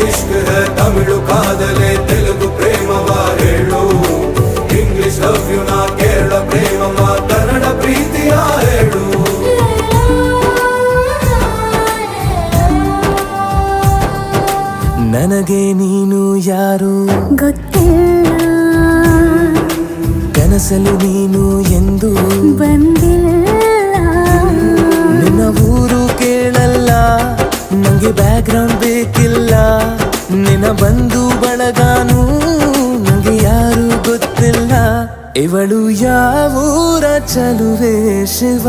ಇಷ್ಕ್ high Tamil ಕಾದಲೆ Telugu ಪ್ರೇಮವ ಹೇಳು English love you ನಾ ಕೇರಳ ಪ್ರೇಮವ ಕನ್ನಡ ಪ್ರೀತಿಯ ಹೇಳು ನನಗೆ ನೀನು ಯಾರು ಗೊತ್ತಿಲ್ಲ ಕನಸಲು ನೀನು ಎಂದು ಬಂದಿಲ್ಲ ನಿನ್ನ ಊರು ಕೇಳಲ್ಲ ನಂಗೆ ಬ್ಯಾಕ್ಗ್ರೌಂಡ್ ಬೇಕಿಲ್ಲ ನಿನ್ನ ಬಂಧು ಬಳಗಾನು ನಂಗೆ ಯಾರು ಗೊತ್ತಿಲ್ಲ ಇವಳು ಯಾವೂರ ಚಲುವೆ ಶಿವ